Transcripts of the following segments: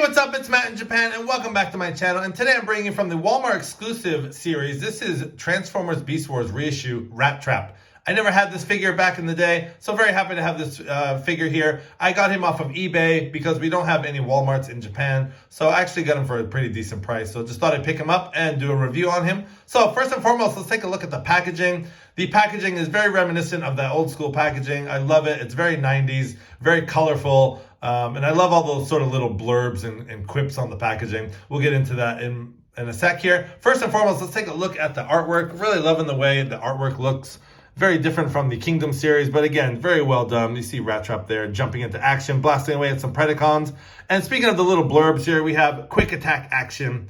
What's up? It's Matt in Japan, and welcome back to my channel. And today I'm bringing you from the Walmart exclusive series. This is Transformers Beast Wars reissue Rattrap. I never had this figure back in the day, so very happy to have this figure here. I got him off of eBay because we don't have any Walmarts in Japan, so I actually got him for a pretty decent price. So just thought I'd pick him up and do a review on him. So first and foremost, let's take a look at the packaging. The packaging is very reminiscent of that old school packaging. I love it. It's very 90s, very colorful. And I love all those sort of little blurbs and quips on the packaging. We'll get into that in a sec here. First and foremost, let's take a look at the artwork. Really loving the way the artwork looks. Very different from the Kingdom series, but again, very well done. You see Rattrap there jumping into action, blasting away at some Predacons. And speaking of the little blurbs here, we have quick attack action.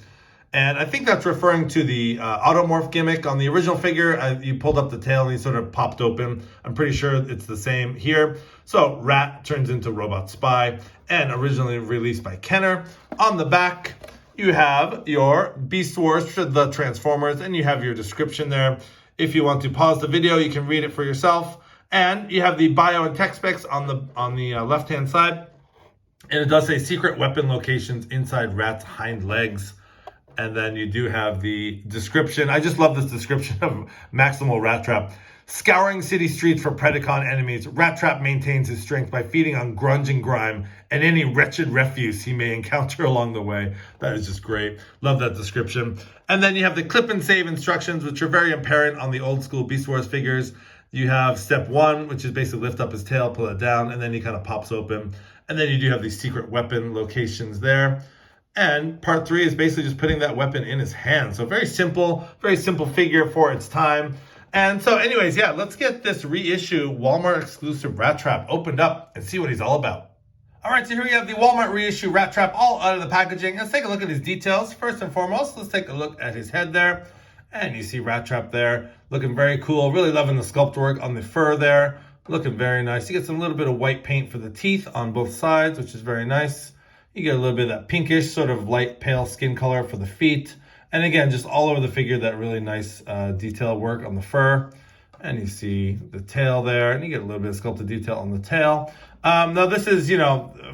And I think that's referring to the automorph gimmick. On the original figure, you pulled up the tail and he sort of popped open. I'm pretty sure it's the same here. So Rat turns into Robot Spy, and originally released by Kenner. On the back, you have your Beast Wars for the Transformers, and you have your description there. If you want to pause the video, you can read it for yourself. And you have the bio and tech specs on the left-hand side. And it does say secret weapon locations inside Rat's hind legs. And then you do have the description. I just love this description of Maximal Rattrap. Scouring city streets for Predacon enemies, Rattrap maintains his strength by feeding on grunge and grime and any wretched refuse he may encounter along the way. That is just great. Love that description. And then you have the clip and save instructions, which are very apparent on the old school Beast Wars figures. You have step 1, which is basically lift up his tail, pull it down, and then he kind of pops open. And then you do have these secret weapon locations there. And part 3 is basically just putting that weapon in his hand. So very simple figure for its time. And so anyways, yeah, let's get this reissue Walmart exclusive Rattrap opened up and see what he's all about. All right, so here we have the Walmart reissue Rattrap all out of the packaging. Let's take a look at his details. First and foremost, let's take a look at his head there. And you see Rattrap there, looking very cool. Really loving the sculpt work on the fur there. Looking very nice. You get some little bit of white paint for the teeth on both sides, which is very nice. You get a little bit of that pinkish, sort of light pale skin color for the feet. And again, just all over the figure, that really nice detail work on the fur. And you see the tail there, and you get a little bit of sculpted detail on the tail. Now this is,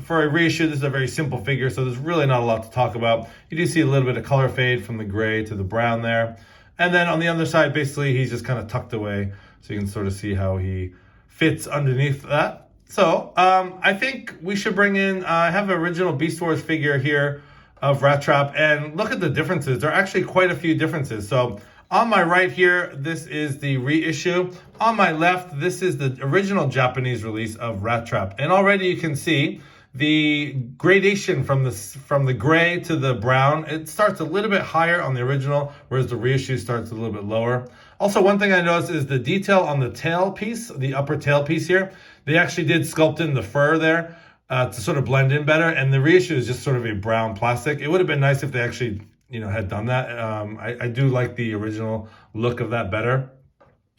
for a reissue, this is a very simple figure, so there's really not a lot to talk about. You do see a little bit of color fade from the gray to the brown there. And then on the other side, basically, he's just kind of tucked away. So you can sort of see how he fits underneath that. So I think we should bring in, I have an original Beast Wars figure here of Rattrap, and look at the differences. There are actually quite a few differences. So on my right here, this is the reissue. On my left, this is the original Japanese release of Rattrap. And already you can see the gradation from the gray to the brown. It starts a little bit higher on the original, whereas the reissue starts a little bit lower. Also, one thing I noticed is the detail on the tail piece, the upper tail piece here. They actually did sculpt in the fur there to sort of blend in better. And the reissue is just sort of a brown plastic. It would have been nice if they actually, had done that. I do like the original look of that better.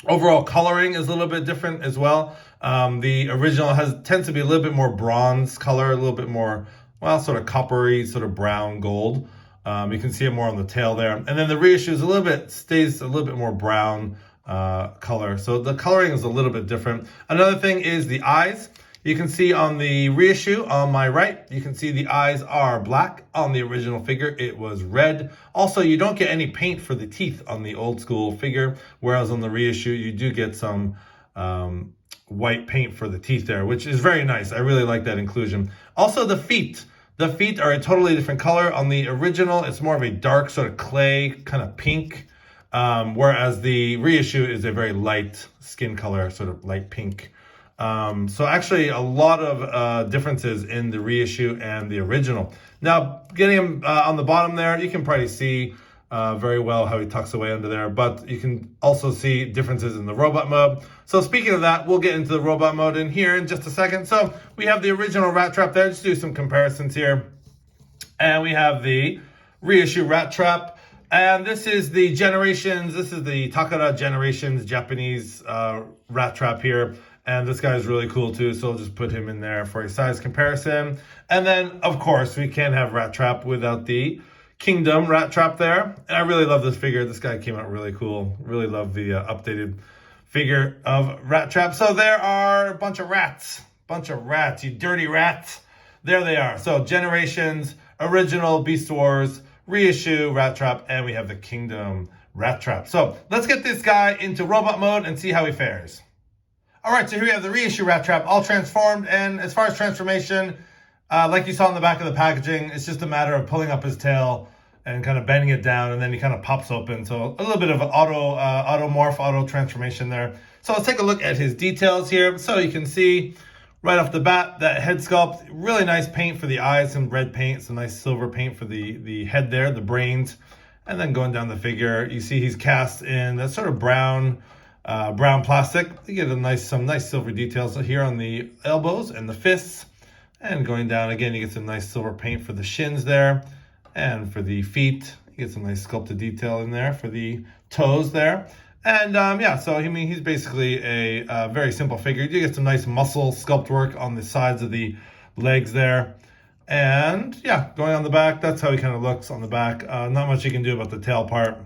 Overall coloring is a little bit different as well. The original tends to be a little bit more bronze color, a little bit more, well, sort of coppery, sort of brown gold. You can see it more on the tail there. And then the reissue is stays a little bit more brown color. So the coloring is a little bit different. Another thing is the eyes. You can see on the reissue on my right, you can see the eyes are black. On the original figure, it was red. Also, you don't get any paint for the teeth on the old school figure, whereas on the reissue, you do get some white paint for the teeth there, which is very nice. I really like that inclusion. Also, the feet. The feet are a totally different color. On the original, it's more of a dark sort of clay, kind of pink, whereas the reissue is a very light skin color, sort of light pink. So actually a lot of differences in the reissue and the original. Now, getting him on the bottom there, you can probably see very well how he tucks away under there, but you can also see differences in the robot mode. So speaking of that, we'll get into the robot mode in here in just a second. So we have the original Rattrap there. Just do some comparisons here. And we have the reissue Rattrap. And this is the Generations. This is the Takara Generations Japanese Rattrap here. And this guy is really cool too, so I'll just put him in there for a size comparison. And then, of course, we can't have Rattrap without the Kingdom Rattrap there. And I really love this figure. This guy came out really cool. Really love the updated figure of Rattrap. So there are a bunch of rats, you dirty rats. There they are. So Generations original Beast Wars reissue Rattrap, and we have the Kingdom Rattrap. So let's get this guy into robot mode and see how he fares. All right, so here we have the reissue Rattrap, all transformed. And as far as transformation, like you saw in the back of the packaging, it's just a matter of pulling up his tail and kind of bending it down, and then he kind of pops open. So a little bit of auto transformation there. So let's take a look at his details here. So you can see right off the bat, that head sculpt, really nice paint for the eyes, some red paint, some nice silver paint for the head there, the brains. And then going down the figure, you see he's cast in that sort of brown plastic. You get some nice silver details here on the elbows and the fists. And going down again, you get some nice silver paint for the shins there. And for the feet, you get some nice sculpted detail in there for the toes there. And yeah, so I mean, he's basically a very simple figure. You get some nice muscle sculpt work on the sides of the legs there. And yeah, going on the back, that's how he kind of looks on the back. Not much you can do about the tail part.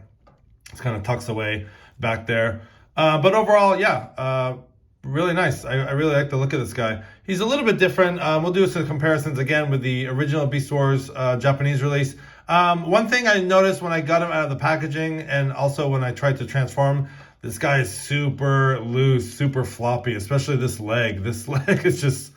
It's kind of tucks away back there. But overall, yeah, really nice. I really like the look of this guy. He's a little bit different. We'll do some comparisons again with the original Beast Wars Japanese release. One thing I noticed when I got him out of the packaging, and also when I tried to transform, this guy is super loose, super floppy, especially this leg. This leg is just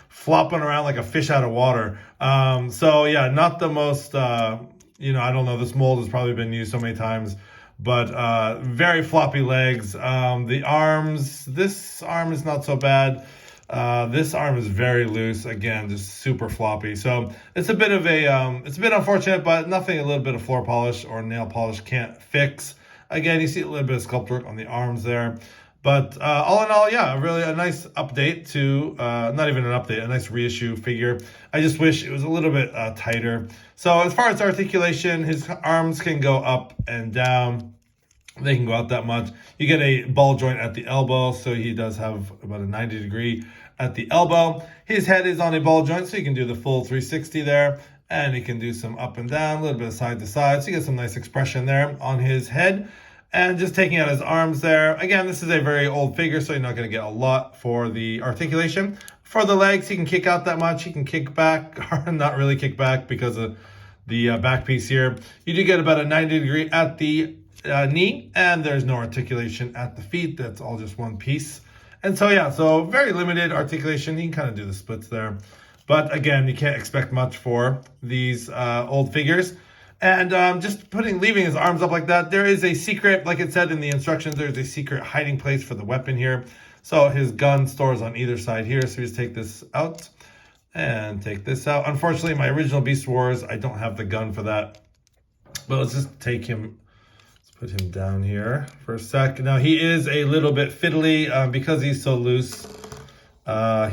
flopping around like a fish out of water. So yeah, not the most, I don't know, this mold has probably been used so many times, but very floppy legs. The arms, this arm is not so bad. This arm is very loose, again, just super floppy. So it's a bit of it's a bit unfortunate, but nothing a little bit of floor polish or nail polish can't fix. Again, you see a little bit of sculpt work on the arms there. But all in all, yeah, really a nice update to, not even an update, a nice reissue figure. I just wish it was a little bit tighter. So as far as articulation, his arms can go up and down. They can go out that much. You get a ball joint at the elbow, so he does have about a 90 degree at the elbow. His head is on a ball joint, so you can do the full 360 there. And he can do some up and down, a little bit of side to side. So you get some nice expression there on his head. And just taking out his arms there. Again, this is a very old figure, so you're not going to get a lot for the articulation. For the legs, he can kick out that much. He can kick back, or not really kick back because of the back piece here. You do get about a 90 degree at the knee, and there's no articulation at the feet. That's all just one piece. And so, yeah, so very limited articulation. You can kind of do the splits there. But again, you can't expect much for these old figures. And just leaving his arms up like that, there is a secret, like it said in the instructions, there's a secret hiding place for the weapon here. So his gun stores on either side here. So we just take this out and take this out. Unfortunately, my original Beast Wars, I don't have the gun for that. But let's just take him, let's put him down here for a sec. Now he is a little bit fiddly because he's so loose.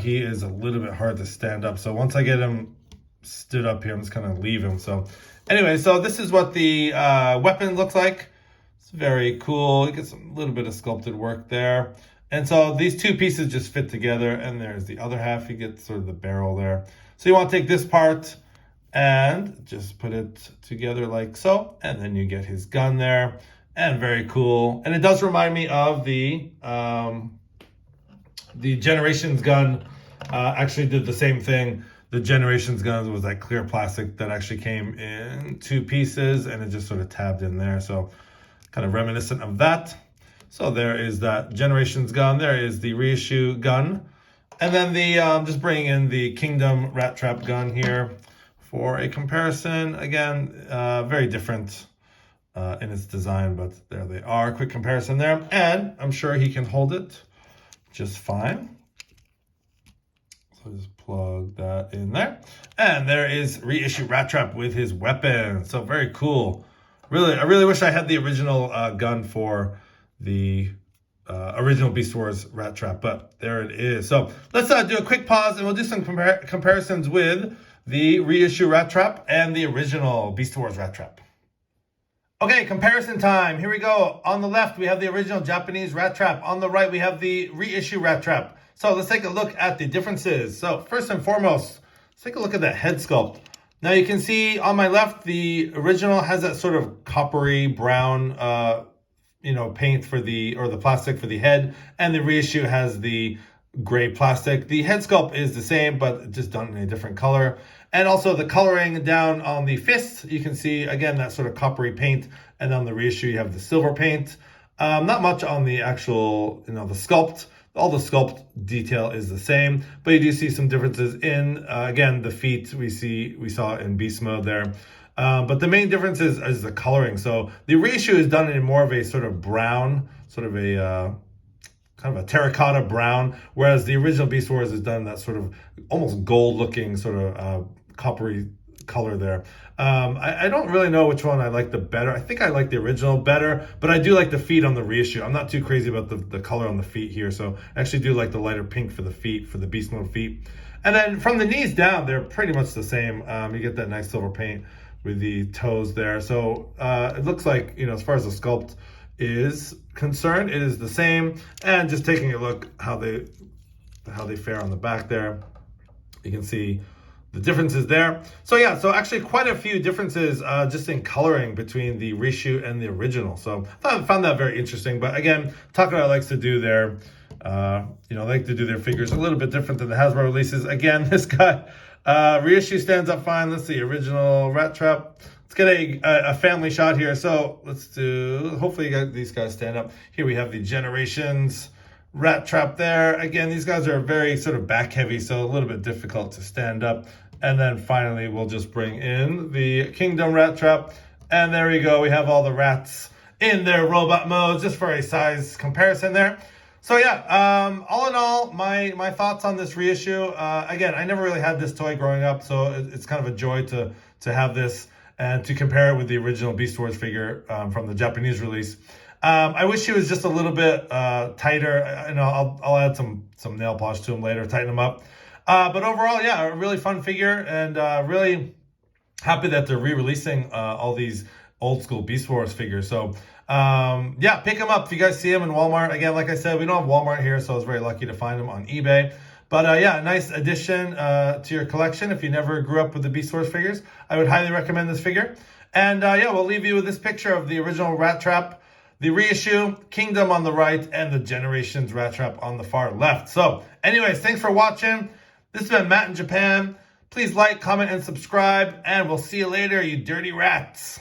He is a little bit hard to stand up. So once I get him stood up here, I'm just gonna leave him. So anyway, so this is what the weapon looks like. It's very cool. You get some little bit of sculpted work there. And so these two pieces just fit together, and there's the other half. You get sort of the barrel there. So you want to take this part and just put it together like so. And then you get his gun there, and very cool. And it does remind me of the Generations gun. Actually did the same thing. The Generations gun was that clear plastic that actually came in two pieces, and it just sort of tabbed in there. So kind of reminiscent of that. So there is that Generations gun. There is the reissue gun. And then the just bringing in the Kingdom Rattrap gun here for a comparison. Again, very different in its design, but there they are. Quick comparison there. And I'm sure he can hold it just fine. So just plug that in there. And there is reissue Rattrap with his weapon. So very cool. Really, I really wish I had the original gun for the original Beast Wars Rattrap, but there it is. So let's do a quick pause, and we'll do some comparisons with the reissue Rattrap and the original Beast Wars Rattrap. Okay, comparison time. Here we go. On the left, we have the original Japanese Rattrap. On the right, we have the reissue Rattrap. So let's take a look at the differences. So first and foremost, let's take a look at that head sculpt. Now you can see on my left, the original has that sort of coppery brown, paint for the plastic for the head, and the reissue has the gray plastic. The head sculpt is the same, but just done in a different color. And also the coloring down on the fist, you can see, again, that sort of coppery paint. And on the reissue, you have the silver paint. Not much on the actual, the sculpt. All the sculpt detail is the same, but you do see some differences in, again, the feet we saw in beast mode there. But the main difference is the coloring. So the reissue is done in more of a sort of brown, sort of a kind of a terracotta brown, whereas the original Beast Wars is done that sort of almost gold looking sort of coppery color there. I don't really know which one I like the better. I think I like the original better, but I do like the feet on the reissue. I'm not too crazy about the color on the feet here, so I actually do like the lighter pink for the feet, for the beast mode feet. And then from the knees down, they're pretty much the same. You get that nice silver paint with the toes there. So it looks like, as far as the sculpt is concerned, it is the same. And just taking a look how they fare on the back there, you can see the differences there. So yeah, so actually quite a few differences just in coloring between the reissue and the original. So I found that very interesting. But again, Takara likes to do their, like to do their figures a little bit different than the Hasbro releases. Again, this guy, reissue stands up fine. Let's see, original Rattrap. Let's get a family shot here. So let's do, hopefully these guys stand up. Here we have the Generations Rattrap there. Again, these guys are very sort of back heavy, so a little bit difficult to stand up. And then finally, we'll just bring in the Kingdom Rattrap. And there we go. We have all the rats in their robot modes, just for a size comparison there. So yeah, all in all, my thoughts on this reissue. Again, I never really had this toy growing up, so it's kind of a joy to have this and to compare it with the original Beast Wars figure from the Japanese release. I wish he was just a little bit tighter. I'll add some nail polish to him later, tighten him up. But overall, yeah, a really fun figure, and really happy that they're re-releasing all these old school Beast Wars figures. So yeah, pick them up if you guys see them in Walmart. Again, like I said, we don't have Walmart here, so I was very lucky to find them on eBay. But yeah, a nice addition to your collection. If you never grew up with the Beast Wars figures, I would highly recommend this figure. And yeah, we'll leave you with this picture of the original Rattrap, the reissue, Kingdom on the right, and the Generations Rattrap on the far left. So anyways, thanks for watching. This has been Matt in Japan. Please like, comment, and subscribe, and we'll see you later, you dirty rats.